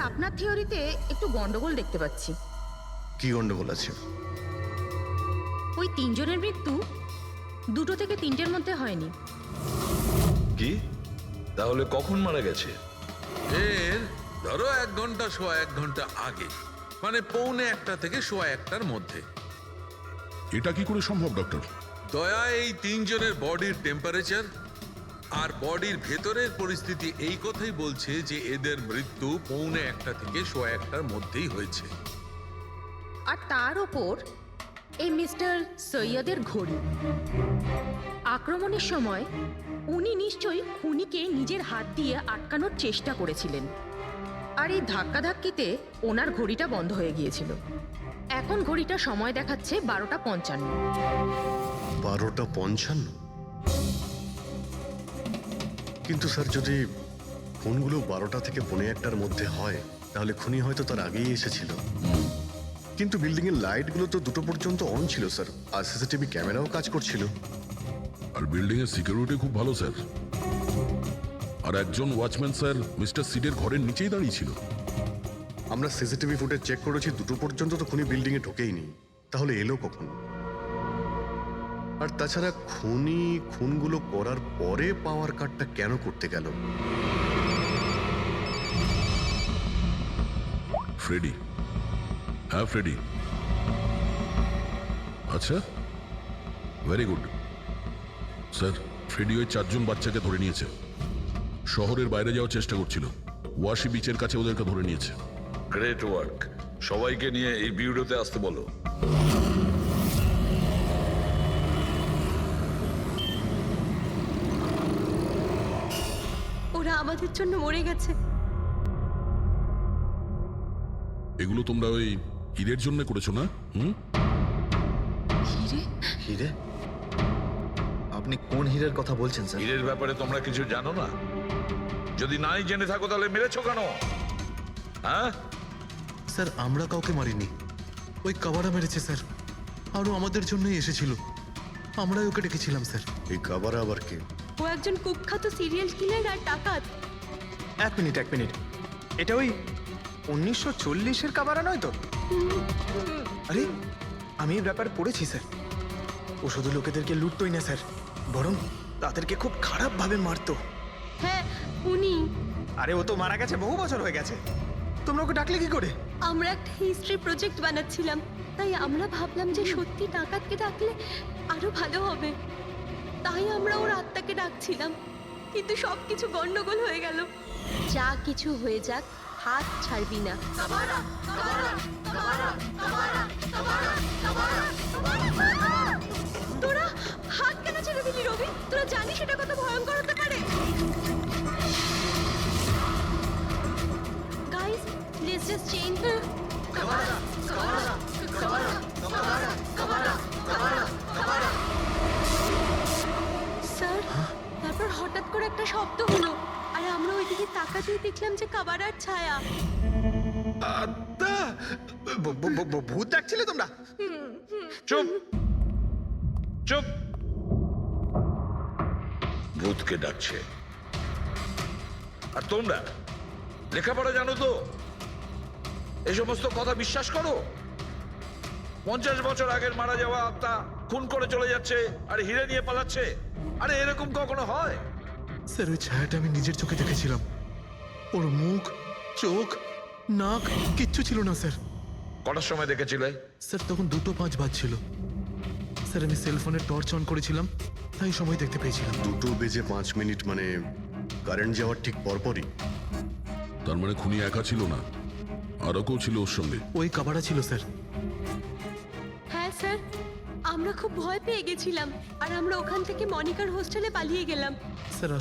আপনার থিওরিতে একটু গন্ডগোল দেখতে পাচ্ছি। কি গন্ডগোল আছে? ওই তিনজনের মৃত্যু 2টো থেকে 3টের মধ্যে হয়নি। কি? তাহলে কখন মারা গেছে? এর ধরো 1 ঘন্টা সোয়া 1 ঘন্টা আগে, মানে পৌনে 1টা থেকে সোয়া 1টার মধ্যে। এটা কি করে সম্ভব ডক্টর? দয়া, এই 3 জনের বডির টেম্পারেচার আর বডির ভেতরের পরিস্থিতি এই কথাই বলছে যে এদের মৃত্যু পৌনে 1টা থেকে সোয়া 1টার মধ্যেই হয়েছে। আর তার ওপর এই মিস্টার সৈয়দের ঘড়ি। আক্রমণের সময় উনি নিশ্চয়ই খুনিকে নিজের হাত দিয়ে আটকানোর চেষ্টা করেছিলেন, আর এই ধাক্কাধাক্কিতে ওনার ঘড়িটা বন্ধ হয়ে গিয়েছিল। এখন ঘড়িটা সময় দেখাচ্ছে 12টা 55। 12টা 55? কিন্তু স্যার, যদি খুনগুলো 12টা থেকে পৌনে 1টার মধ্যে হয় তাহলে খুনি হয়তো তার আগেই এসেছিল। কিন্তু বিল্ডিং এর লাইটগুলো তো 2টো পর্যন্ত অন ছিল স্যার, আর সিসিটিভি ক্যামেরাও কাজ করছিল। আর বিল্ডিং এর সিকিউরিটি খুব ভালো স্যার। আর একজন ওয়াচম্যান স্যার মিস্টার সিডের ঘরের নিচেই দাঁড়িয়ে ছিল। আমরা সিসিটিভি ফুটেজ চেক করেছি, 2টো পর্যন্ত তো খুনি বিল্ডিং এ ঢোকেইনি। তাহলে এলো কখন? আর তাছাড়া খুনি খুনগুলো করার পরে পাওয়ার কাটটা কেন করতে গেল? ফ্রেডি। হ্যাঁ ফ্রেডি। আচ্ছা, ভেরি গুড স্যার। ফ্রেডি ওই 4জন বাচ্চাকে ধরে নিয়েছে। শহরের বাইরে যাওয়ার চেষ্টা করছিল, ওয়াশি বিচের কাছে ওদেরকে ধরে নিয়েছে। Great work. সবাইকে নিয়ে এই বিউরোতে আসতে বলো। ওরা আমাদের জন্য মরে গেছে। এগুলো তোমরা ওই হীরের জন্য করেছো না? হিরে? আপনি কোন হীরের কথা বলছেন স্যার? হীরের ব্যাপারে তোমরা কিছু জানো না? যদি নাই জেনে থাকো তাহলে মেরেছো কেন? হ্যাঁ স্যার, আমরা কাউকে মারিনি। ওই কাবারা মেরেছে স্যার, আরও আমাদের জন্যই এসেছিল। আমরাই ওকে ডেকেছিলাম স্যার। এই কাবারা আবার কে? ও একজন কুখ্যাত সিরিয়াল কিলার আর ডাকাত। এক মিনিট, এটা ওই 1940-এর কাবারা নয় তো? আরে, আমি এই ব্যাপারে পড়েছি স্যার। ও শুধু লোকেদেরকে লুটতোই না স্যার, বরং তাদেরকে খুব খারাপভাবে মারতো। হ্যাঁ, উনি। আরে, ও তো মারা গেছে, বহু বছর হয়ে গেছে। তোমরা ওকে ডাকলে কি করে? আমরা একটা হিস্ট্রি প্রজেক্ট বানাচ্ছিলাম, তাই আমরা ভাবলাম যে সত্যি ডাকাতকে ডাকলে আরো ভালো হবে। তাই আমরা ওর আত্মাকে ডাকছিলাম, কিন্তু সবকিছু গন্ডগোল হয়ে গেল। যা কিছু হয়ে যাক, হাত ছাড়বি না। তোরা হাত কেন ছেড়ে দিলি রবি? তোরা জানিস এটা কত ভয়ঙ্কর হতে পারে? Guys, let's just change. Sir, তারপর হঠাৎ করে একটা শব্দ হলো, আর আমরা ওইদিকে তাকাতেই দেখলাম যে কাবারার ছায়া। ভূত ডাকছিলে তোমরা? চুপ চুপ। ভূতকে ডাকছে। আর তোমরা লেখাপড়া জানো তো? এই সমস্ত কথা বিশ্বাস করো? 50 বছর আগের মারা যাওয়া আত্মা খুন করে চলে যাচ্ছে আর হিরে নিয়ে পালাচ্ছে। আরে এরকম কখনো হয়? স্যার, ওই ছায়াটা আমি নিজের চোখে দেখেছিলাম। ওর মুখ, চোখ, নাক কিচ্ছু ছিল না স্যার। কটার সময় দেখেছিলে? স্যার, তখন 2টো 5 বাজছিল। স্যার, আমি সেলফোনের টর্চ অন করেছিলাম, তাই সময় দেখতে পেয়েছিলাম। 2টো বেজে 5 মিনিট মানে কারেন্ট যাওয়ার ঠিক পরপরই? তার মানে খুনি একা ছিল না, আরও কেউ ছিল ওর সঙ্গে। ওই কাবারা ছিল স্যার। হ্যাঁ স্যার, আমরা খুব ভয় পেয়ে গেছিলাম, আর আমরা ওখান থেকে মনিকার হোস্টেলে পালিয়ে গেলাম। স্যার,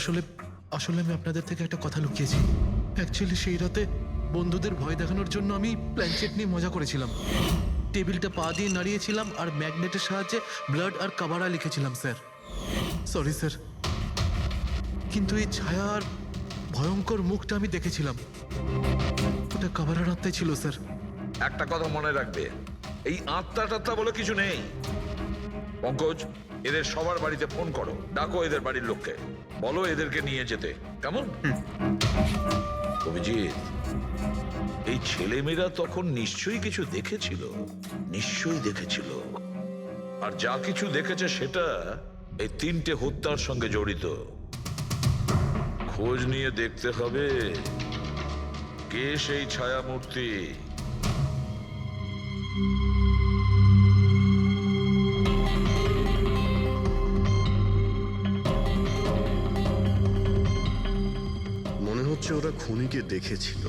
আসলে আমি আপনাদের থেকে একটা কথা লুকিয়েছি। অ্যাকচুয়ালি সেই রাতে বন্ধুদের ভয় দেখানোর জন্য আমি প্ল্যানচেট নিয়ে মজা করেছিলাম। টেবিলটা পা দিয়ে নাড়িয়েছিলাম আর ম্যাগনেটের সাহায্যে ব্লাড আর কাবারা লিখেছিলাম স্যার। সরি স্যার, কিন্তু এই ছায়া আর ভয়ঙ্কর মুখটা আমি দেখেছিলাম, ওটা কাবারার আত্মাই ছিল স্যার। একটা কথা মনে রাখবে, এই আত্মা টাত্মা বলে কিছু নেই। পঙ্কজ, এদের সবার বাড়িতে ফোন করো, ডাকো এদের বাড়ির লোককে, বলো এদেরকে নিয়ে যেতে। কেমন? অভিজিৎ, এই ছেলেমেয়েরা তখন নিশ্চয়ই কিছু দেখেছিল, নিশ্চয়ই দেখেছিল। আর যা কিছু দেখেছে সেটা এই 3টে হত্যার সঙ্গে জড়িত। খোঁজ নিয়ে দেখতে হবে কে সেই ছায়ামূর্তি। মনে হচ্ছে ওরা খুনিকে দেখেছিল।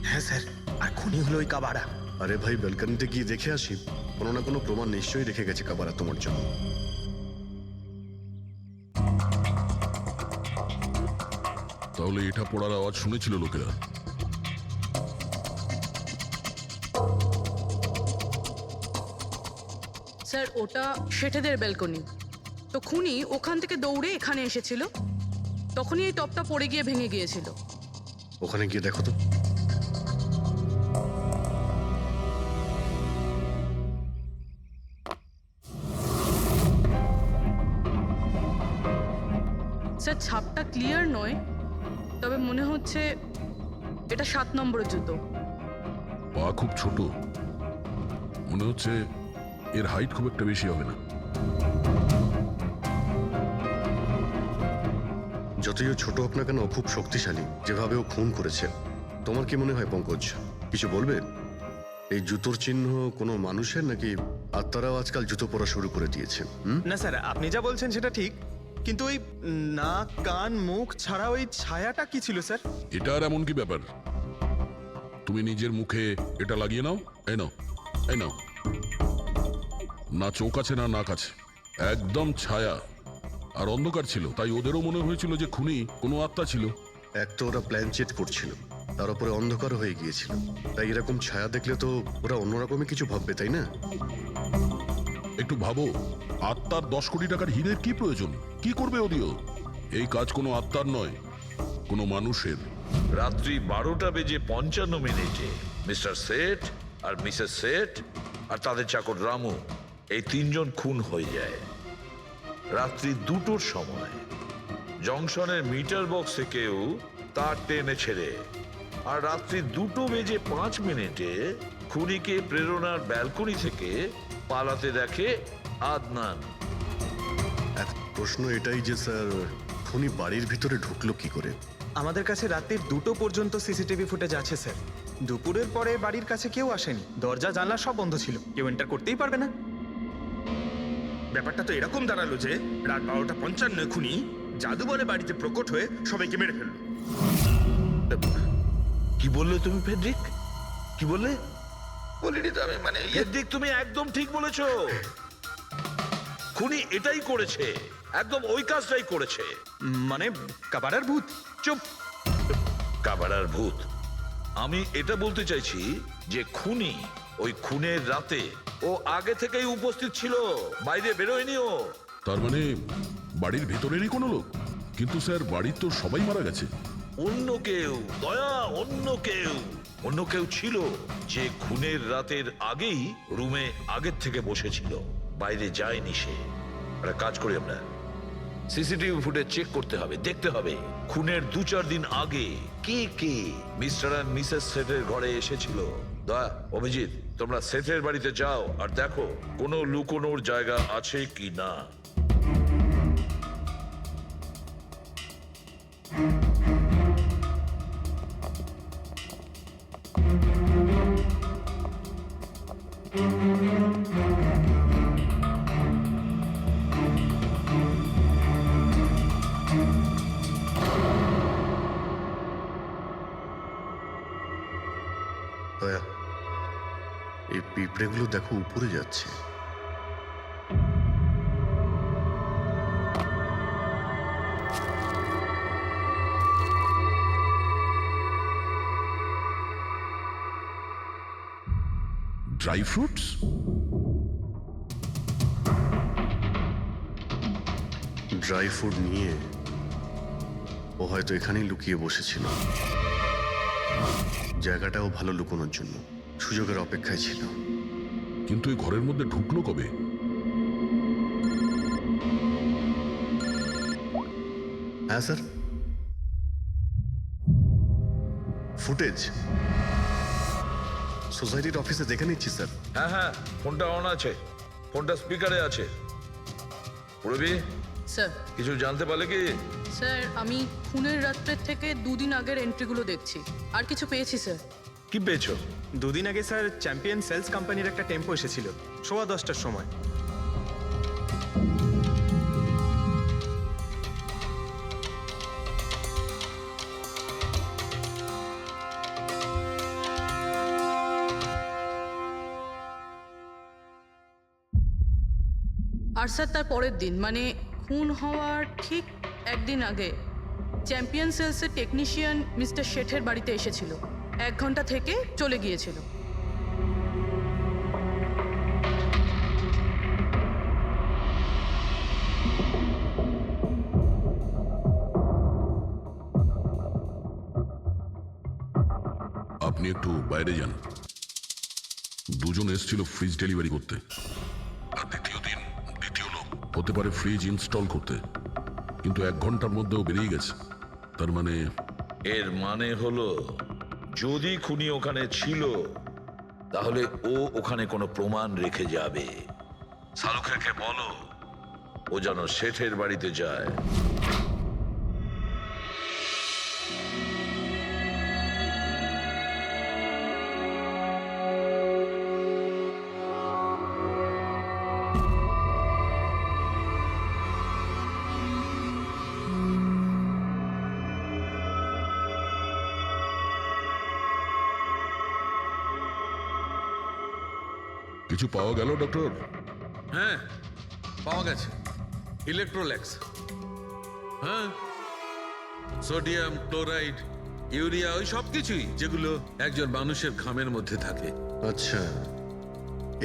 হ্যাঁ স্যার, আর খুনি হলো ওই কাবারা। আরে ভাই, ব্যালকনিতে গিয়ে দেখে আসি। কোনো না কোনো প্রমাণ নিশ্চয়ই রেখে গেছে কাবারা তোমার জন্য। তাহলে এটা পড়ার আওয়াজ শুনেছিল লোকেরা। স্যার ওটা শেঠেদের ব্যালকনি। তো খুনি ওখান থেকে দৌড়ে এখানে এসেছিল, তখনই এই টপটা পড়ে গিয়ে ভেঙে গিয়েছিল। ওখানে গিয়ে দেখো তো। স্যার ছাপটা ক্লিয়ার নয়, তবে মনে হচ্ছে এটা 7 নম্বরের জুতো। পা খুব ছোট, মনে হচ্ছে এর হাইট খুব একটা বেশি হবে না। যতই ও ছোট হোক না কেন, ও খুব শক্তিশালী। যেভাবে ও খুন করেছে, তোমার কি মনে হয় পঙ্কজ? কিছু বলবে? এই জুতোর চিহ্ন কোনো মানুষের, নাকি আত্মারাও আজকাল জুতো পরা শুরু করে দিয়েছে? না স্যার, আপনি যা বলছেন সেটা ঠিক, কিন্তু ওই নাক, কান, মুখ ছাড়া ওই ছায়াটা কি ছিল স্যার? এটা আর এমন কি ব্যাপার? তুমি নিজের মুখে এটা লাগিয়ে নাও। এই নাও, এই নাও। না চোখ আছে না নাক আছে, একদম ছায়া। আর অন্ধকার ছিল, তাই ওদেরও মনে হয়েছিল যে খুনি কোনো আত্মা ছিল। এক তো ওরা প্ল্যান চেট করছিল, তার উপরে অন্ধকার হয়ে গিয়েছিল। তাই এরকম ছায়া দেখলে তো ওরা অন্যরকমই কিছু ভাববে, তাই না? একটু ভাবো, আত্মার 10 কোটি টাকার হীরের কি প্রয়োজন? কি করবে ওদিও? এই কাজ কোনো আত্মার নয়, কোনো মানুষের। রাত্রি 12:55 মিস্টার সেঠ আর মিসেস সেঠ আর তাদের চাকর রামু, এই 3 জন খুন হয়ে যায় রাত্রি 2টোর সময়। জংশনের মিটার বক্সে কেউ তার টেনে ছেড়ে। আর রাত্রি 2:05 খুনিকে প্রেরণার ব্যালকনি থেকে পালাতে দেখে আদনান। এক প্রশ্ন এটাই যে স্যার, খুনি বাড়ির ভিতরে ঢুকলো কি করে? আমাদের কাছে রাত্রির 2টো পর্যন্ত সিসিটিভি ফুটেজ আছে স্যার। দুপুরের পরে বাড়ির কাছে কেউ আসেনি, দরজা জানলা সব বন্ধ ছিল, কেউ এন্টার করতেই পারবে না। ব্যাপারটা তো এরকম দাঁড়ালো যে রাত 12:55 খুনি জাদু বলে বাড়িতে প্রকট হয়ে সবাইকে মেরে ফেললো। কি বললে তুমি ফেডরিক? কি বললে? বলিনি তো আমি, মানে ফেডরিক, তুমি একদম ঠিক বলেছো। খুনি এটাই করেছে, একদম ওই কাজটাই করেছে। মানে কাবারার ভূত? চুপ! কাবারার ভূত? আমি এটা বলতে চাইছি যে খুনি ওই খুনের রাতে ও আগে থেকেই উপস্থিত ছিল, বাইরে বেরোয়নি ও। তার মানে বাড়ির ভেতরেরই কোনো লোক? কিন্তু স্যার, বাড়ির তো সবাই মারা গেছে। অন্য কেউ, দয়া, অন্য কেউ ছিল যে খুনের রাতের আগেই রুমে আগের থেকে বসেছিল, বাইরে যায়নি সে। একটা কাজ করি আমরা, সিসিটিভি ফুটেজ চেক করতে হবে, দেখতে হবে খুনের 2-4 দিন আগে কে কে মিস্টার আর মিসেস সেটের ঘরে এসেছিল। দয়া, অভিজিৎ, তোমরা সেটের বাড়িতে যাও আর দেখো কোনো লুকোনোর জায়গা আছে কি না। দয়া, এই পিঁপড়েগুলো দেখো উপরে যাচ্ছে। Dry fruits? ড্রাই ফ্রুট নিয়ে ও হয়তো এখানেই লুকিয়ে বসেছিল। জায়গাটাও ভালো লুকোনোর জন্য, সুযোগের অপেক্ষায় ছিল। কিন্তু এই ঘরের মধ্যে ঢুকলো কবে? হ্যাঁ স্যার, ফুটেজ সোসাইটির অফিসে দেখে নিচ্ছি স্যার। হ্যাঁ হ্যাঁ, ফোনটা অন আছে, ফোনটা স্পিকারে আছে। পূরবী, স্যার কিছু জানতে পারলে কি? স্যার আমি খুনের রাত্রের থেকে 2 দিন আগের এন্ট্রিগুলো দেখছি, আর কিছু পেয়েছি স্যার। কি পেয়েছো? দুদিন আগে স্যার চ্যাম্পিয়ন সেলস কোম্পানির একটা টেম্পো এসেছিল 10:15টার সময়। আর স্যার তার পরের দিন মানে খুন হওয়ার ঠিক একদিন আগে চ্যাম্পিয়ন সেলসের টেকনিশিয়ান মিস্টার শেঠের বাড়িতে এসেছিল, 1 ঘন্টা থেকে চলে গিয়েছিল। আপনি একটু বাইরে যান। দুজন এসেছিল ফ্রিজ ডেলিভারি করতে, আর দ্বিতীয় লোক হতে পারে ফ্রিজ ইনস্টল করতে, কিন্তু 1 ঘন্টার মধ্যেও বেরিয়ে গেছে। তার মানে এর মানে হলো যদি খুনি ওখানে ছিল তাহলে ও ওখানে কোনো প্রমাণ রেখে যাবে। শালুখেরকে বলো ও যেন শেঠের বাড়িতে যায়। কিছু পাওয়া গেল ডক্টর? হ্যাঁ, পাওয়া গেছে ইলেকট্রোল্যাক্স। হ্যাঁ, সোডিয়াম ক্লোরাইড, ইউরিয়া, ওই সব কিছুই যেগুলো একজন মানুষের ঘামের মধ্যে থাকে। আচ্ছা,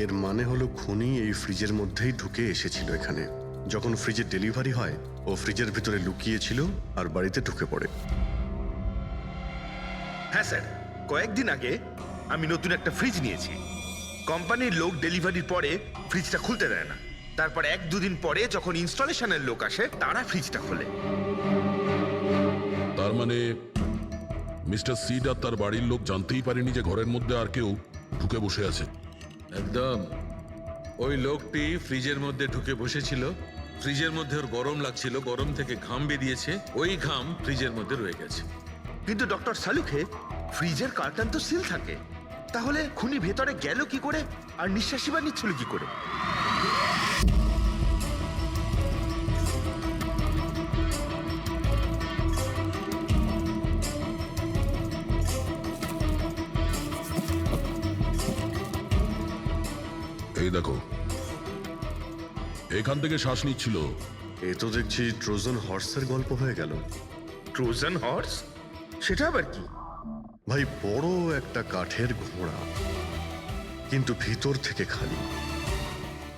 এর মানে হলো খুনি এই ফ্রিজের মধ্যেই ঢুকে এসেছিল এখানে। যখন ফ্রিজের ডেলিভারি হয় ও ফ্রিজের ভিতরে লুকিয়েছিল আর বাড়িতে ঢুকে পড়ে। হ্যাঁ স্যার, কয়েকদিন আগে আমি নতুন একটা ফ্রিজ নিয়েছি। কোম্পানির লোক ডেলিভারির পরে ফ্রিজটা খুলতে দেয় না। তারপর 1-2 দিন পরে যখন ইনস্টলেশনের লোক আসে তারা ফ্রিজটা খোলে। তার মানে মিস্টার সিড আর তার বাড়ির লোক জানতেই পারেনি যে ঘরের মধ্যে আর কেউ ঢুকে বসে আছে। একদম, ওই লোকটি ফ্রিজের মধ্যে ঢুকে বসেছিল, ফ্রিজের মধ্যে ওর গরম লাগছিল, গরম থেকে ঘাম বেরিয়েছে, ওই ঘাম ফ্রিজের মধ্যে রয়ে গেছে। কিন্তু ডক্টর শালুখে, ফ্রিজের কার্টন তো সিল থাকে, তাহলে খুনি ভেতরে গেল কি করে আর নিঃশ্বাসই বা নিচ্ছিল কি করে? এই দেখো, এখান থেকে শ্বাস নিচ্ছিল। এ তো দেখছি ট্রোজান হর্সের গল্প হয়ে গেল। Trojan horse? সেটা আবার কি? ভাই, বড় একটা কাঠের ঘোড়া, কিন্তু ভিতর থেকে খালি,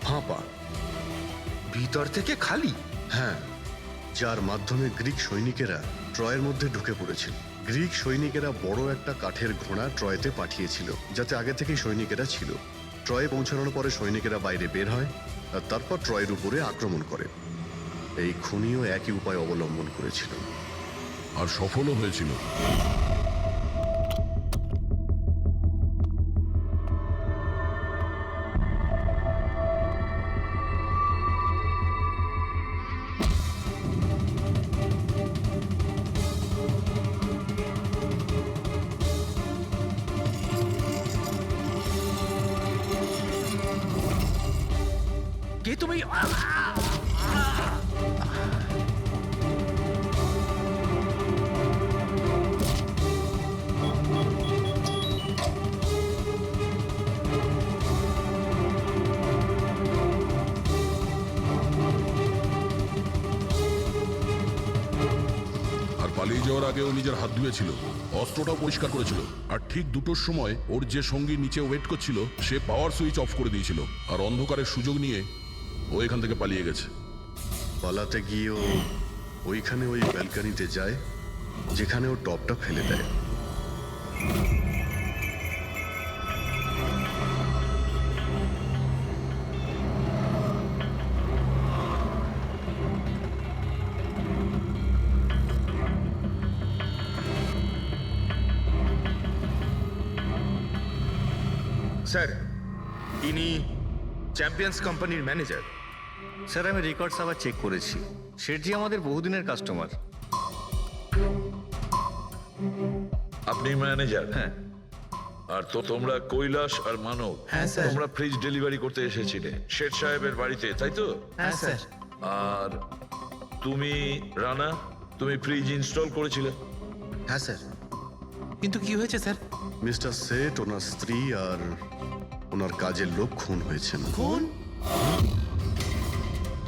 ফাঁপা। ভিতর থেকে খালি? হ্যাঁ, যার মাধ্যমে গ্রিক সৈনিকেরা ট্রয়ের মধ্যে ঢুকে পড়েছিল। গ্রিক সৈনিকেরা বড় একটা কাঠের ঘোড়া ট্রয়েতে পাঠিয়েছিল, যাতে আগে থেকেই সৈনিকেরা ছিল। ট্রয়ে পৌঁছানোর পরে সৈনিকেরা বাইরে বের হয় আর তারপর ট্রয়ের উপরে আক্রমণ করে। এই খুনিও একই উপায় অবলম্বন করেছিল আর সফলও হয়েছিল। কে তুমি? পালিয়ে যাওয়ার আগে ও নিজের হাত ধুয়েছিল, অস্ত্রটাও পরিষ্কার করেছিল, আর ঠিক 2টোর সময় ওর যে সঙ্গী নিচে ওয়েট করছিল সে পাওয়ার সুইচ অফ করে দিয়েছিল, আর অন্ধকারের সুযোগ নিয়ে ও এখান থেকে পালিয়ে গেছে। পালাতে গিয়ে ও ওইখানে ওই ব্যালকানিতে যায় যেখানে ও টপটা ফেলে দেয়। স্যার ইনি চ্যাম্পিয়ন্স কোম্পানির ম্যানেজার। স্যার আমি রেকর্ডস আবার চেক করেছি, শেঠজি আমাদের বহুদিনের কাস্টমার। আপনি ম্যানেজার? হ্যাঁ। আর তো তোমরা কৈলাস আর মানব, হ্যাঁ, স্যার। তোমরা ফ্রিজ ডেলিভারি করতে এসেছিলে শেঠ সাহেবের বাড়িতে, তাই তো? হ্যাঁ স্যার। আর তুমি রানা, তুমি ফ্রিজ ইনস্টল করেছিলে? হ্যাঁ স্যার। কিন্তু কি হয়েছে স্যার? মিস্টার সেট, ওনার স্ত্রী আর ওনার কাজের লোক খুন হয়েছেন। কোন?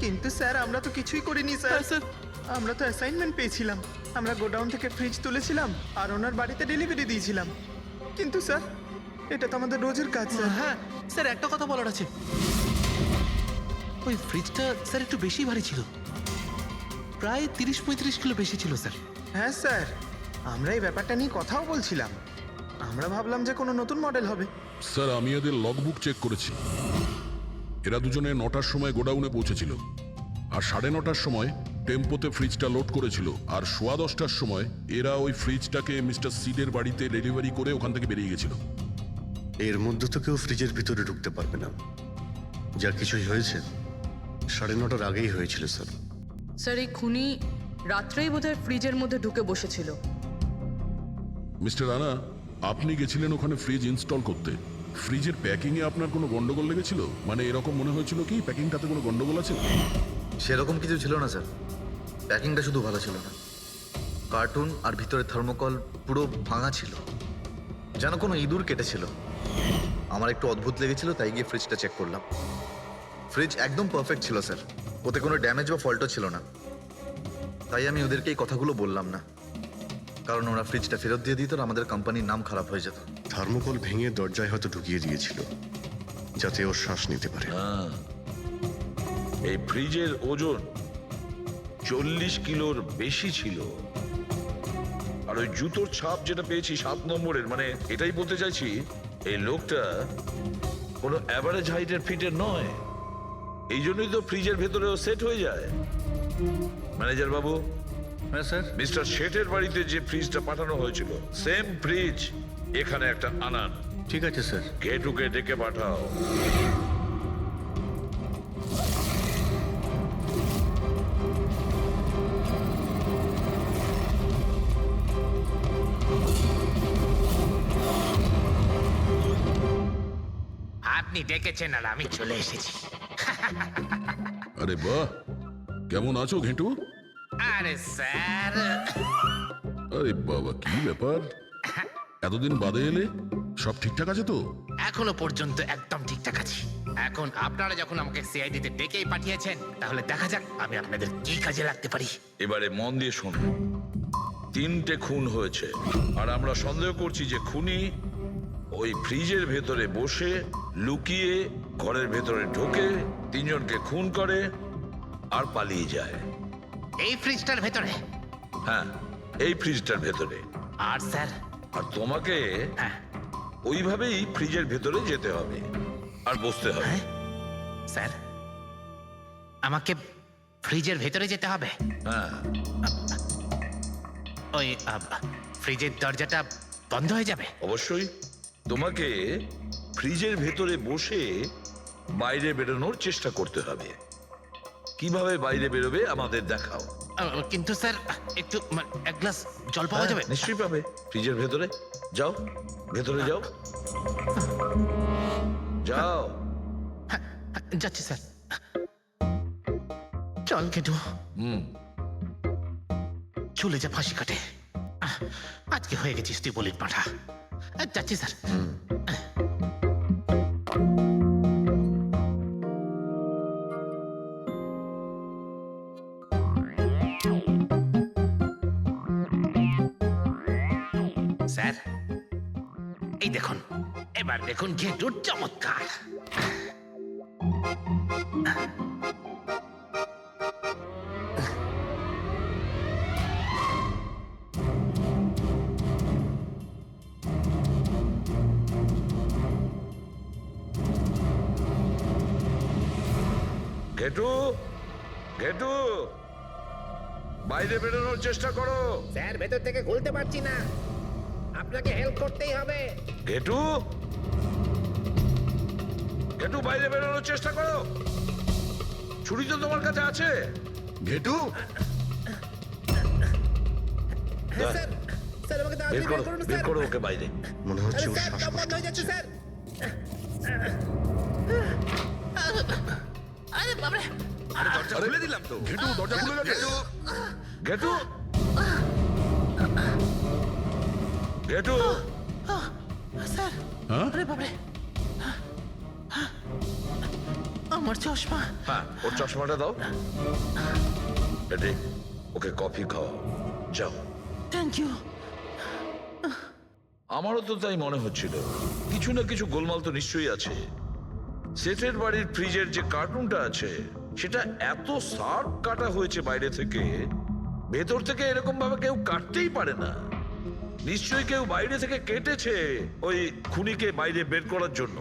কিন্তু স্যার আমরা তো কিছুই করিনি স্যার। হ্যাঁ, স্যার। আমরা তো অ্যাসাইনমেন্ট পেয়েছিলাম, আমরা গোডাউন থেকে ফ্রিজ তুলেছিলাম আর ওনার বাড়িতে ডেলিভারি দিয়েছিলাম। কিন্তু স্যার এটা তো আমাদের রোজের কাজ স্যার। হ্যাঁ স্যার, একটা কথা বলার আছে। ওই ফ্রিজটা স্যার একটু বেশি ভারী ছিল, প্রায় 30-35 কিলো বেশি ছিল স্যার। হ্যাঁ স্যার, আমরা এই ব্যাপারটা নিয়ে কথাও বলছিলাম। আমরা ভাবলাম যে কোনো নতুন মডেল হবে। স্যার আমি এদের লগবুক চেক করেছি। এরা দুজনে 9টার সময় গোডাউনে পৌঁছেছিল, আর 9:30টার সময় টেম্পোতে ফ্রিজটা লোড করেছিল, আর 10:15টার সময় এরা ওই ফ্রিজটাকে মিস্টার সিডের বাড়িতে ডেলিভারি করে ওখান থেকে বেরিয়ে গেছিল। এর মধ্যে তো কেউ ফ্রিজের ভিতরে ঢুকতে পারবে না। যা কিছুই হয়েছে 9:30টার আগেই হয়েছিল স্যার। স্যার এই খুনি রাত্রেই বোধহয় ফ্রিজের মধ্যে ঢুকে বসেছিল। মিস্টার রানা, আপনি গেছিলেন ওখানে ফ্রিজ ইনস্টল করতে। ফ্রিজের প্যাকিংয়ে আপনার কোনো গন্ডগোল লেগেছিল? মানে এরকম মনে হয়েছিল কি প্যাকিংটাতে কোনো গন্ডগোল আছে? সেরকম কিছু ছিল না স্যার, প্যাকিংটা শুধু ভালো ছিল না, কার্টুন আর ভিতরে থার্মোকল পুরো ভাঙা ছিল, যেন কোনো ইঁদুর কেটেছিল। আমার একটু অদ্ভুত লেগেছিল, তাই গিয়ে ফ্রিজটা চেক করলাম। ফ্রিজ একদম পারফেক্ট ছিল স্যার, ওতে কোনো ড্যামেজ বা ফল্টও ছিল না। তাই আমি ওদেরকে এই কথাগুলো বললাম না, কারণ ওরা ফ্রিজটা ফেরত দিয়ে দিত আর আমাদের কোম্পানির নাম খারাপ হয়ে যেত। থার্মোকল ভেঙে দরজায় হয়তো ঢুকিয়ে দিয়েছিল যাতে ও শ্বাস নিতে পারে। এই ফ্রিজের ওজন 40 কিলোর বেশি ছিল। আর ওই জুতোর ছাপ যেটা পেয়েছি 7 নম্বরের, মানে এটাই বলতে চাইছি এই লোকটা কোনো অ্যাভারেজ হাইটের ফিটের নয়। এই জন্যই তো ফ্রিজের ভেতরেও সেট হয়ে যায়। ম্যানেজার বাবু, হ্যাঁ স্যার। মিস্টার শেঠের বাড়িতে যে ফ্রিজটা পাঠানো হয়েছিল সেম ফ্রিজ এখানে একটা আনান। ঠিক আছে স্যার। ঘেটুকে ডেকে পাঠাও। আপনি ডেকেছেন আর আমি চলে এসেছি। আরে বাহ, কেমন আছো ঘেটু? আরে স্যার, আরে বাবা, কি ব্যাপার, এতদিন বাদে এলে? সব ঠিকঠাক আছে তো? এখনো পর্যন্ত একদম ঠিকঠাক আছি। এখন আপনারা যখন আমাকে সিআইডিতে ডেকেই পাঠিয়েছেন, তাহলে দেখা যাক আমি আপনাদের কি কাজে লাগতে পারি। এবারে মন দিয়ে শুনুন। 3টে খুন হয়েছে, আর আমরা সন্দেহ করছি যে খুনি ওই ফ্রিজের ভেতরে বসে লুকিয়ে ঘরের ভেতরে ঢোকে, 3 জনকে খুন করে আর পালিয়ে যায়। এই ফ্রিজটার ভেতরে? হ্যাঁ, এই ফ্রিজটার ভেতরে। আর স্যার? আর তোমাকে হ্যাঁ ওইভাবেই ফ্রিজের ভেতরে যেতে হবে আর বসতে হবে। হ্যাঁ? স্যার, আমাকে ফ্রিজের ভেতরে যেতে হবে? হ্যাঁ। ওই ফ্রিজের দরজাটা বন্ধ হয়ে যাবে? অবশ্যই। তোমাকে ফ্রিজের ভেতরে বসে বাইরে বেরোনোর চেষ্টা করতে হবে। কিভাবে বাইরে বেরোবে আমাদের দেখাও। কিন্তু স্যার, একটু এক গ্লাস জল পাওয়া যাবে? নিশ্চয়ই পাবে। ফ্রিজের ভেতরে যাও, ভেতরে যাও, যাও। যাচ্ছি স্যার। চল কেটু, চলে যা ফাঁসি কাটে। আজকে হয়ে গেছিস তুই বলির পাঠা। যাচ্ছি স্যার। স্যার, এই দেখুন, এবার দেখুন ঘেটুর চমৎকার। ঘেটু, ঘেটু, বাইরে বেরোনোর চেষ্টা করো। স্যার, ভেতর থেকে খুলতে পারছি না, আপনাকে হেল্প করতেই হবে। ঘেটু, একটু বাইরে বেরোনোর চেষ্টা করো। ছুরি তো তোমার কাছে আছে। ঘেটু বের করো ওকে বাইরে। মনে হচ্ছে ওর শ্বাসকষ্ট হচ্ছে। দরজা খুলে দিলাম তো। ঘেটু দরজা খুলে গেছে। গেটু গেটু হ্যাঁ আমার চশমা। হ্যাঁ, ওর চশমাটা দাও। এটি ওকে কফি খাওয়াও, যাও। Thank you. আমারও তো তাই মনে হচ্ছিল, কিছু না কিছু গোলমাল তো নিশ্চয়ই আছে। সেটের বাড়ির ফ্রিজের যে কার্টুনটা আছে সেটা এত শার্প কাটা হয়েছে বাইরে থেকে, ভেতর থেকে এরকম ভাবে কেউ কাটতেই পারে না। নিশ্চয়ই কেউ বাইরে থেকে কেটেছে ওই খুনিকে বাইরে বের করার জন্য।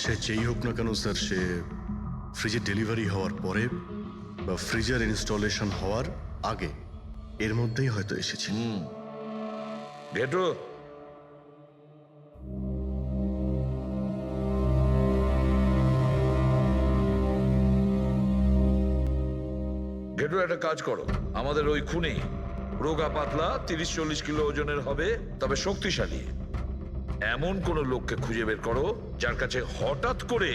সে যেই হোক না কেন স্যার, সে ফ্রিজের ডেলিভারি হওয়ার পরে বা ফ্রিজার ইনস্টলেশন হওয়ার আগে এর মধ্যেই হয়তো এসেছে। গেটু গেটু একটা কাজ করো, আমাদের ওই খুনি রোগা পাতলা 30-40 কিলো ওজনের হবে, তবে শক্তিশালী এমন কোন লোককে খুঁজে বের করো যার কাছে হঠাৎ করে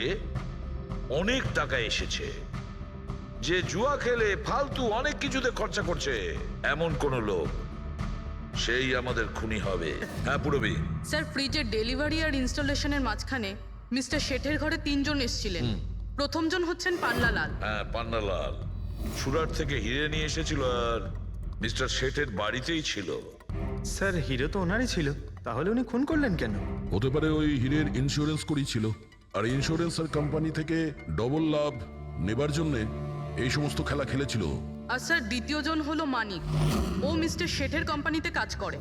অনেক টাকা এসেছে, যে জুয়া খেলে ফালতু অনেক কিছুতে খরচা করছে, এমন কোন লোক। সেই আমাদের খুনি হবে। হ্যাঁ পুরবি। স্যার, ফ্রিজের ডেলিভারি আর ইনস্টলেশনের মাঝখানে মিস্টার শেঠের ঘরে 3 জন এসেছিলেন। প্রথমজন হচ্ছেন পান্নালাল। হ্যাঁ, পান্নালাল সুরাট থেকে হিরে নিয়ে এসেছিল আর মিস্টার শেঠের বাড়িতেই ছিল। স্যার হিরো তো ওনারই ছিল, তাহলে উনি খুন করলেন কেন? হতে পারে ওই হীরের ইন্স্যুরেন্স করেছিল, আর ইন্স্যুরেন্সের কোম্পানি থেকে ডবল লাভ নেবার জন্য এই সমস্ত খেলা খেলেছিল। আর স্যার, দ্বিতীয়জন হলো মানিক। ও মিস্টার শেঠের কোম্পানিতে কাজ করে।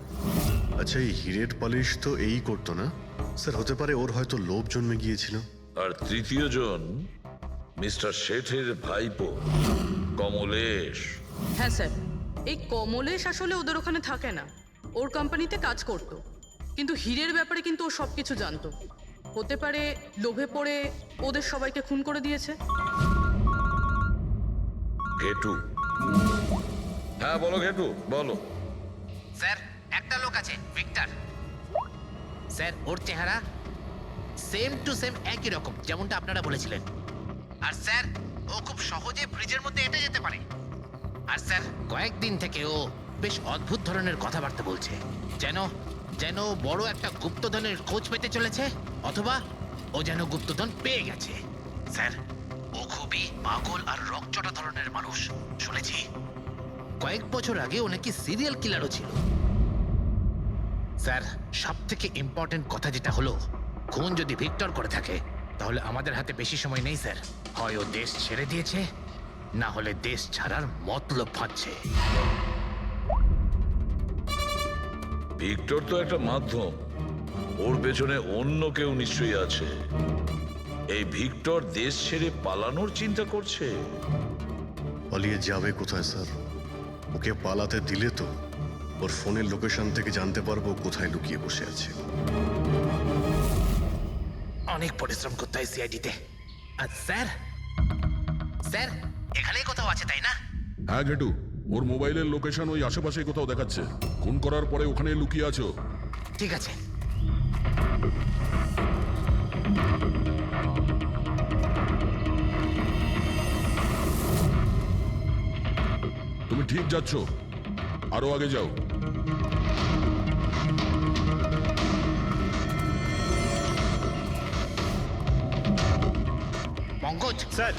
আচ্ছা, এই হিরের পালিশ তো এই করতো না স্যার, হতে পারে ওর হয়তো লোভ জন্মে গিয়েছিল। আর তৃতীয় জন মিস্টার শেঠের ভাইপো কমলেশ। হ্যাঁ স্যার, এই কমলেশ আসলে ওদের ওখানে থাকে না, ওর কোম্পানিতে কাজ করতো, কিন্তু হীরের ব্যাপারে কিন্তু ও সবকিছু জানতো। হতে পারে লোভে পড়ে ওদের সবাইকে খুন করে দিয়েছে। ঘেটু। হ্যাঁ বলো ঘেটু, বলো। স্যার, একটা লোক আছে, ভিক্টর। স্যার, ওর চেহারা সেম টু সেম একই রকম যেমনটা আপনারা বলেছিলেন। আর স্যার, ও খুব সহজে ফ্রিজের মধ্যে এঁটে যেতে পারে। আর স্যার, কয়েকদিন থেকে ও বেশ অদ্ভুত ধরনের কথাবার্তা বলছে, যেন যেন বড় একটা গুপ্তধনের খোঁজ পেতে চলেছে, অথবা ও যেন গুপ্তধন পেয়ে গেছে। স্যার, ও খুবই পাগল আর রকচটা ধরনের মানুষ। শুনেছি কয়েক বছর আগে ও নাকি সিরিয়াল কিলারও ছিল। স্যার, সব থেকে ইম্পর্টেন্ট কথা যেটা হলো, খুন যদি ভিক্টর করে থাকে তাহলে আমাদের হাতে বেশি সময় নেই স্যার। হয় ও দেশ ছেড়ে দিয়েছে, না হলে দেশ ছাড়ার মতলব ভাবছে। ভিক্টর তো একটা মাধ্যম, ওর পেছনে অন্য কেউ নিশ্চয়ই আছে। এই ভিক্টর দেশ ছেড়ে পালানোর চিন্তা করছে। পালিয়ে যাবে কোথায় স্যার? ওকে পালাতে দিলে তো ওর ফোনের লোকেশন থেকে জানতে পারবো কোথায় লুকিয়ে বসে আছে। অনেক পরিশ্রম করতে হয় সিআইডিতে। আর স্যার, স্যার এখানেই কোথাও আছে তাই না? হ্যাঁ ঘেটু, ওর মোবাইলের লোকেশন ওই আশেপাশে কোথাও দেখাচ্ছে। খুন করার পরে ওখানে লুকিয়ে আছো। ঠিক আছে। তুমি ঠিক যাচ্ছ, আরো আগে যাও। পঙ্কজ, স্যার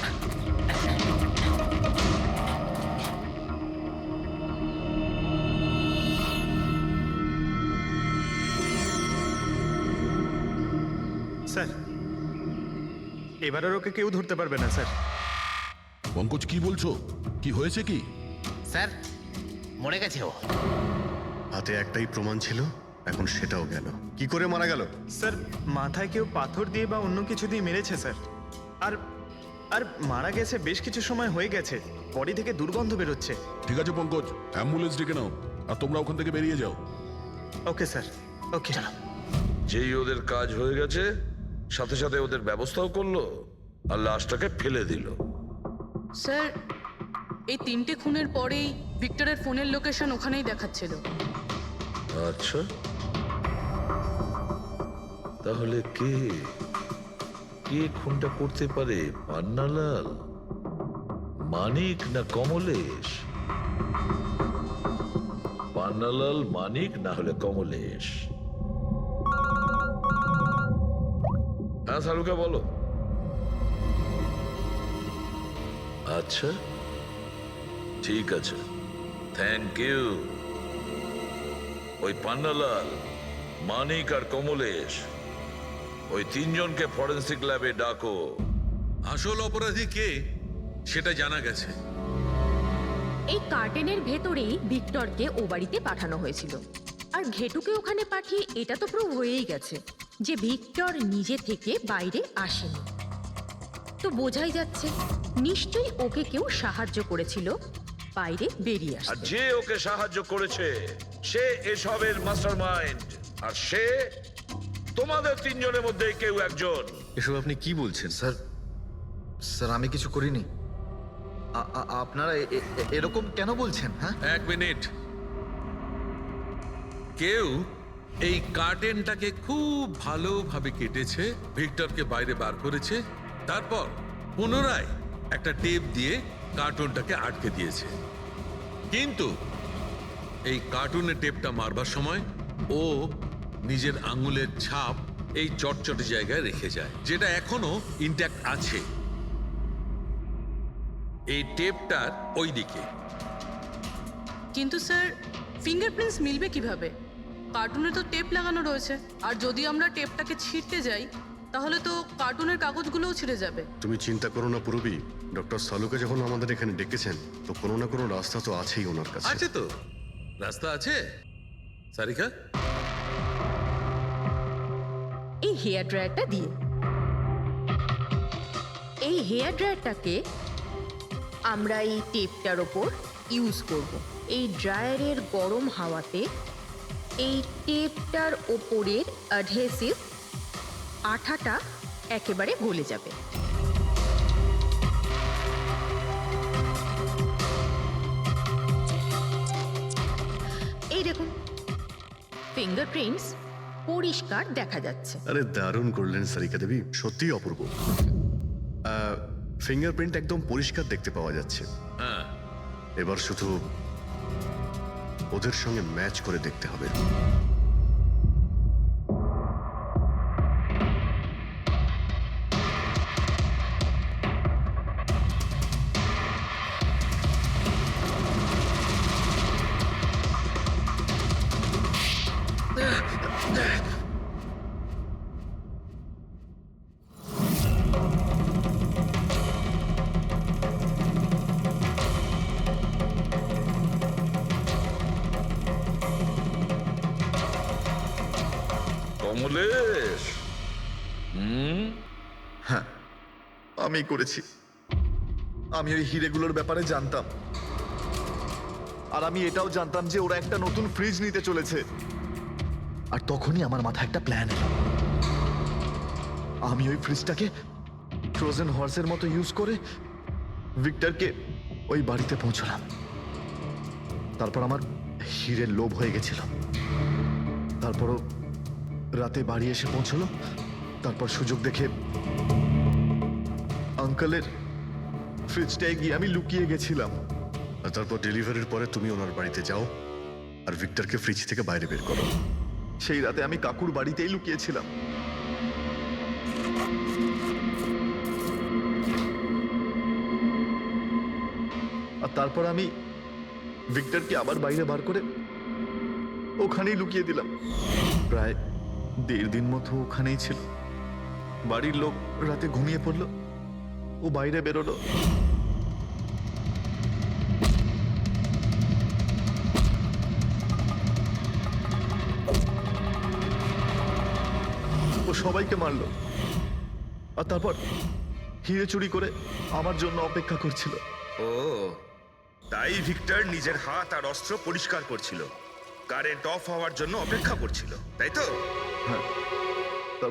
স্যার, এবার আর ওকে কেউ ধরতে পারবে না স্যার। পঙ্কজ, কি বলছো? কি হয়েছে কি? স্যার, মরে গেছে ও। হাতে একটাই প্রমাণ ছিল, এখন সেটাও গেল। কি করে মারা গেল? স্যার, মাথায় কেউ পাথর দিয়ে বা অন্য কিছু দিয়ে মেরেছে স্যার। আর আর মারা গেছে বেশ কিছু সময় হয়ে গেছে, বডি থেকে দুর্গন্ধ বেরোচ্ছে। ঠিক আছে পঙ্কজ, অ্যাম্বুলেন্স ডেকে নাও আর তোমরা ওখান থেকে বেরিয়ে যাও। ওকে স্যার, ওকে। যেই ওদের কাজ হয়ে গেছে সাথে সাথে ওদের ব্যবস্থাও করলো আর লাশটাকে ফেলে দিল। স্যার এই 3টে খুনের পরেই ভিক্টরের ফোনের লোকেশন ওখানেই দেখাচ্ছিল। আচ্ছা, তাহলে কে কে খুনটা করতে পারে? পান্নালাল, মানিক না কমলেশ? পান্নালাল, মানিক না হলে কমলেশ। হ্যাঁ সালুকা বলো। আচ্ছা ঠিক আছে, থ্যাংক ইউ। ওই পান্নালাল, মানিক আর কমলেশ, ওই 3 জনকে ফরেন্সিক ল্যাবে ডাকো। আসল অপরাধী কে সেটা জানা গেছে। এই কার্টেনের ভেতরেই ভিক্টরকে ও বাড়িতে পাঠানো হয়েছিল। আর ঘেটুকে ওখানে পাঠিয়ে এটা তো প্রুভ হয়েই গেছে যে ভিক্টর নিজে থেকে বাইরে আসেনি। তো বোঝাই যাচ্ছে নিশ্চয়ই ওকে কেউ সাহায্য করেছিল বাইরে বেরিয়ে আর আসতে। যে ওকে সাহায্য করেছে সে এসবের মাস্টারমাইন্ড, আর সে তোমাদের 3 জনের মধ্যে কেউ একজন। এসব আপনি কি বলছেন? স্যার স্যার আমি কিছু করিনি। আপনারা এরকম কেন বলছেন? হ্যাঁ, 1 মিনিট। কেউ এই কার্টেনটাকে খুব ভালোভাবে কেটেছে, ভিক্টরকে বাইরে বার করেছে, তারপর পুনরায় একটা টেপ দিয়ে কার্টুনটাকে আটকে দিয়েছে। কিন্তু এই কার্টুনের টেপটা মারবার সময় ও নিজের আঙুলের ছাপ এই চটচটে জায়গায় রেখে যায়, যেটা এখনো ইনট্যাক্ট আছে। এই টেপটার ওই দিকে। কিন্তু স্যার ফিঙ্গারপ্রিন্টস মিলবে কিভাবে? কার্টুনে তো টেপ লাগানো রয়েছে, আর যদি আমরা টেপটাকে ছিঁড়তে যাই তাহলে তো কার্টুনের কাগজগুলোও ছিঁড়ে যাবে। তুমি চিন্তা করো না পুরবী, ডক্টর সালুকে যখন আমাদের এখানে ডেকেছেন তো কোনো না কোনো রাস্তা তো আছেই ওনার কাছে। আছে তো, রাস্তা আছে। সারিকা, এই হেয়ার ড্রায়ারটা দিয়ে, এই হেয়ার ড্রায়ারটাকে আমরা এই টেপটার ওপর ইউজ করব। এই ড্রায়ারের গরম হাওয়াতে এই টেপটার ওপরের অ্যাডহেসিভ আঠাটা একেবারে গলে যাবে। এই দেখুন, ফিঙ্গারপ্রিন্টস পরিষ্কার দেখা যাচ্ছে। আরে দারুণ করলেন সারিকা দেবী, সত্যিই অপূর্ব। ফিঙ্গারপ্রিন্ট একদম পরিষ্কার দেখতে পাওয়া যাচ্ছে। হ্যাঁ, এবার শুধু ওদের সঙ্গে ম্যাচ করে দেখতে হবে। কমলেশ, হ্যাঁ আমি করেছি। আমি ওই হিরেগুলোর ব্যাপারে জানতাম, আর আমি এটাও জানতাম যে ওরা একটা নতুন ফ্রিজ নিতে চলেছে। আর তখনই আমার মাথায় একটা প্ল্যান এলো। আমি ওই ফ্রিজটাকে ফ্রোজেন হর্সের মতো ইউজ করে ভিক্টরকে ওই বাড়িতে পৌঁছলাম। তারপর আমার হিরের লোভ হয়ে গেছিল। তারপরও রাতে বাড়ি এসে পৌঁছলো। তারপর সুযোগ দেখে আঙ্কেলের ফ্রিজটায় গিয়ে আমি লুকিয়ে গেছিলাম। আর তারপর ডেলিভারির পরে তুমি ওনার বাড়িতে যাও আর ভিক্টরকে ফ্রিজ থেকে বাইরে বের করো। সেই রাতে আমি কাকুর বাড়িতেই লুকিয়েছিলাম। আর তারপর আমি ভিক্টরকে আবার বাইরে বার করে ওখানেই লুকিয়ে দিলাম। প্রায় 1.5 দিন মতো ওখানেই ছিল। বাড়ির লোক রাতে ঘুমিয়ে পড়লো, ও বাইরে বেরোলো। ও সবাইকে মারলো, আর তারপর হিরে চুরি করে আমার জন্য অপেক্ষা করছিল। ও তাই ভিক্টর নিজের হাত আর অস্ত্র পরিষ্কার করছিল, কারেন্ট অফ হওয়ার জন্য অপেক্ষা করছিল, তাই তো? হ্যাঁ, তারপর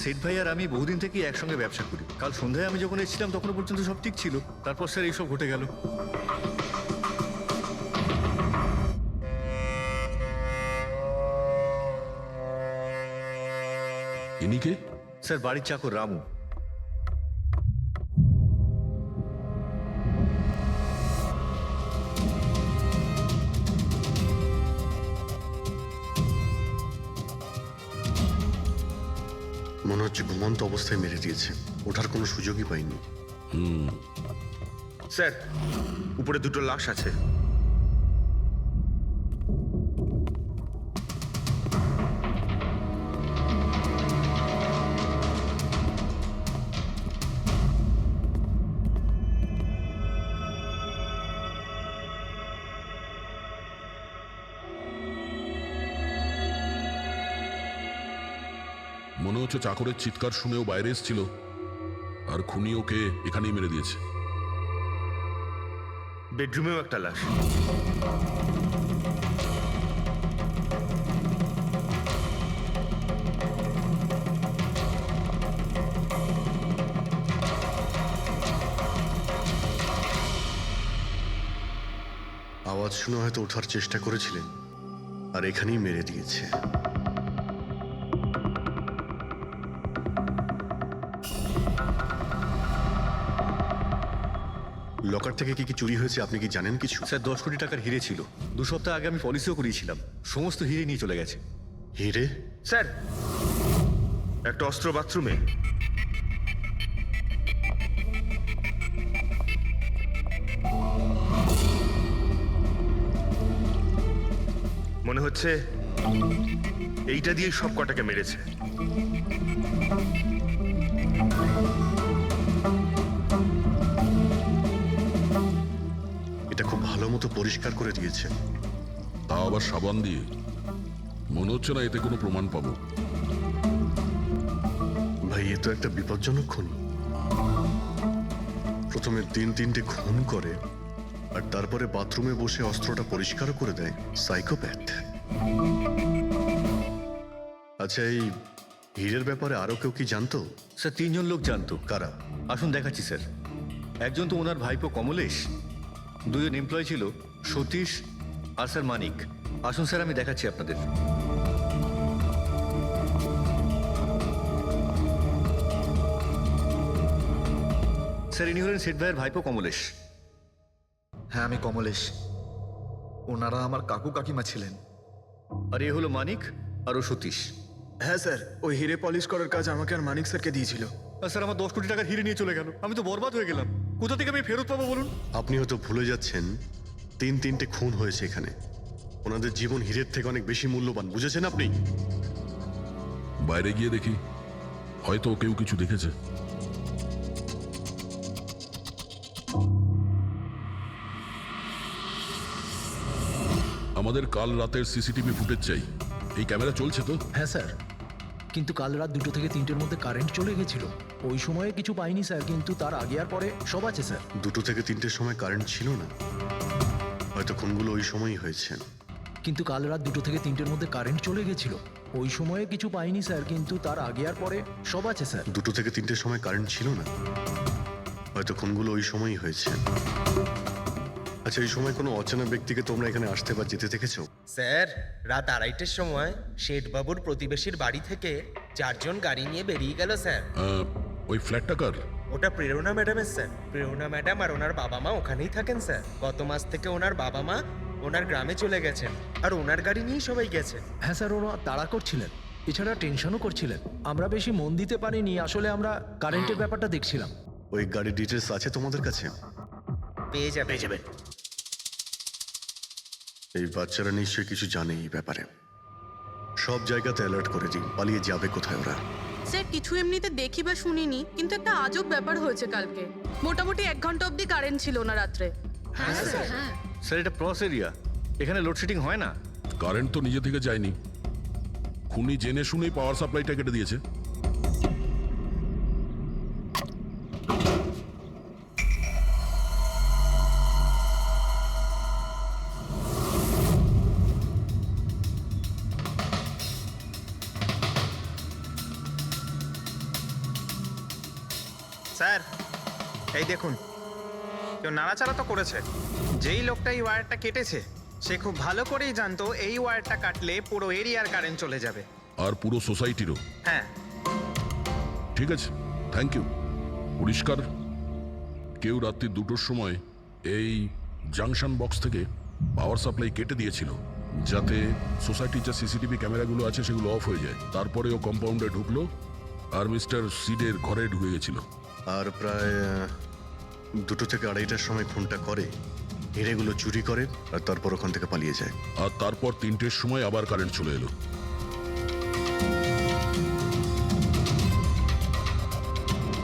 সেট ভাই আর আমি বহুদিন থেকেই একসঙ্গে ব্যবসা করি। কাল সন্ধ্যায় আমি যখন এসেছিলাম তখনও পর্যন্ত সব ঠিক ছিল, তারপর স্যার এইসব ঘটে গেল। ইনি কে? স্যার বাড়ির চাকর রামু। মনে হচ্ছে ঘুমন্ত অবস্থায় মেরে দিয়েছে, ওঠার কোনো সুযোগই পাইনি। স্যার উপরে দুটো লাশ আছে। মনে হচ্ছে চাকরের চিৎকার শুনেও বাইরে এসেছিল, আর খুনি ওকে এখানেই মেরে দিয়েছে। বেডরুমেও একটা লাশ। আওয়াজ শুনে হয়তো ওঠার চেষ্টা করেছিলেন, আর এখানেই মেরে দিয়েছে। লকার থেকে কি কি চুরি হয়েছে আপনি কি জানেন কিছু? স্যার 10 কোটি টাকার হিরে ছিল। 2 সপ্তাহ আগে আমি পলিসিও করিয়েছিলাম, সমস্ত হিরে নিয়ে চলে গেছে। হিরে? স্যার একটা অস্ত্র বাথরুমে। মনে হচ্ছে এইটা দিয়ে সব কটাকে মেরেছে। এটা খুব ভালো মতো পরিষ্কার করে দিয়েছে। তাও আবার সাবান দিয়ে। মনে হচ্ছে না এতে কোনো প্রমাণ পাবো। ভাই এ তো একটা বিপজ্জনক খুনি। প্রথমে 3-3টে খুন করে, আর তারপরে বাথরুমে বসে অস্ত্রটা পরিষ্কার করে দেয়। সাইকোপ্যাথ। আচ্ছা, এই হীরের ব্যাপারে আরো কেউ কি জানতো? স্যার 3 জন লোক জানতো। কারা? আসুন দেখাচ্ছি স্যার। একজন তো ওনার ভাইপো কমলেশ, 2 জন এমপ্লয় ছিল, সতীশ আর স্যার মানিক। আসুন স্যার আমি দেখাচ্ছি আপনাদের। স্যার ইনি হলেন সেট ভাইয়ের ভাইপো কমলেশ। হ্যাঁ আমি কমলেশ, ওনারা আমার কাকু কাকিমা ছিলেন। আর এ হলো মানিক আর ও সতীশ। হ্যাঁ স্যার, ওই হিরে পলিশ করার কাজ আমাকে আর মানিক স্যারকে দিয়েছিল। আর স্যার আমার 10 কোটি টাকার হিরে নিয়ে চলে গেল, আমি তো বরবাদ হয়ে গেলাম। কোথা থেকে আমি ফেরত পাবো বলুন? আপনি হয়তো ভুলে যাচ্ছেন 3-3টে খুন হয়েছে এখানে। ওনাদের জীবন হীরের থেকে অনেক বেশি মূল্যবান, বুঝেছেন আপনি? বাইরে গিয়ে দেখি, হয়তো কেউ কিছু দেখেছে। আমাদের কাল রাতের সিসিটিভি ফুটেজ চাই। এই ক্যামেরা চলছে তো? হ্যাঁ স্যার, কিন্তু কাল রাত 2 থেকে 3টের মধ্যে কারেন্ট চলে গেছিল। ওই সময়ে কিছু পাইনি স্যার, কিন্তু তার আগে আর পরে সব আছে স্যার। 2 থেকে 3টের সময় কারেন্ট ছিল না, হয়তো খুনগুলো ওই সময়ই হয়েছে। কিন্তু কাল রাত 2 থেকে 3টের মধ্যে কারেন্ট চলে গেছিল। ওই সময়ে কিছু পাইনি স্যার, কিন্তু তার আগে আর পরে সব আছে স্যার। 2 থেকে 3টের সময় কারেন্ট ছিল না, হয়তো খুনগুলো ওই সময়ই হয়েছে। আচ্ছা, এই সময় কোনো অচেনা ব্যক্তিকে তোমরা এখানে আসতে বা যেতে দেখেছো? স্যার রাত 2:30টার সময় শেঠবাবুর প্রতিবেশীর বাড়ি থেকে 4 জন গাড়ি নিয়ে বেরিয়ে গেল স্যার। ওই ফ্ল্যাটটা কার? ওটা প্রেরণা ম্যাডামের স্যার। প্রেরণা ম্যাডাম আর ওনার বাবা মা ওখানেই থাকেন স্যার। গত মাস থেকে ওনার বাবা মা ওনার গ্রামে চলে গেছেন, আর ওনার গাড়ি নিয়েই সবাই গেছে। হ্যাঁ স্যার, ওরা তাড়া করছিলেন, এছাড়া টেনশনও করছিলেন। আমরা বেশি মন দিতে পারিনি, আসলে আমরা কারেন্টের ব্যাপারটা দেখছিলাম। ওই গাড়ির ডিটেলস আছে তোমাদের কাছে? পেয়ে যাবেন। এই বাচ্চারা নিশ্চয়ই কিছু জানে এই ব্যাপারে। সব জায়গাতে অ্যালার্ট করে দিই, পালিয়ে যাবে কোথায় ওরা। স্যার কিছু এমনিতে দেখি বা শুনিনি, কিন্তু একটা আজব ব্যাপার হয়েছে কালকে। মোটামুটি 1 ঘন্টা অবধি কারেন্ট ছিল না রাত্রে। হ্যাঁ স্যার, হ্যাঁ। স্যার এটা ক্রস এরিয়া, এখানে লোডশেডিং হয় না। কারেন্ট তো নিজে থেকে যায়নি, খুনি জেনে শুনেই পাওয়ার সাপ্লাইটা কেটে দিয়েছে। স্যার এই দেখুন, কেউ নাড়াচাড়া তো করেছে। যেই লোকটা এই ওয়্যারটা কেটেছে সে খুব ভালো করেই জানতো এই ওয়্যারটা কাটলে পুরো এরিয়ার কারেন্ট চলে যাবে। আর পুরো সোসাইটিরও। হ্যাঁ, ঠিক আছে, থ্যাংক ইউ। পরিষ্কার, কেউ রাত্রি 2টোর সময় এই জাংশন বক্স থেকে পাওয়ার সাপ্লাই কেটে দিয়েছিল, যাতে সোসাইটির যা সিসিটিভি ক্যামেরাগুলো আছে সেগুলো অফ হয়ে যায়। তারপরে ও কম্পাউন্ডে ঢুকলো আর মিস্টার সিডের ঘরে ঢুকে গেছিল। আর প্রায় 2টো থেকে 2:30টার সময় খুনটা করে, হিরেগুলো চুরি করে আর তারপর ওখান থেকে পালিয়ে যায়। আর তারপর 3টের সময় আবার কারেন্ট চলে এলো।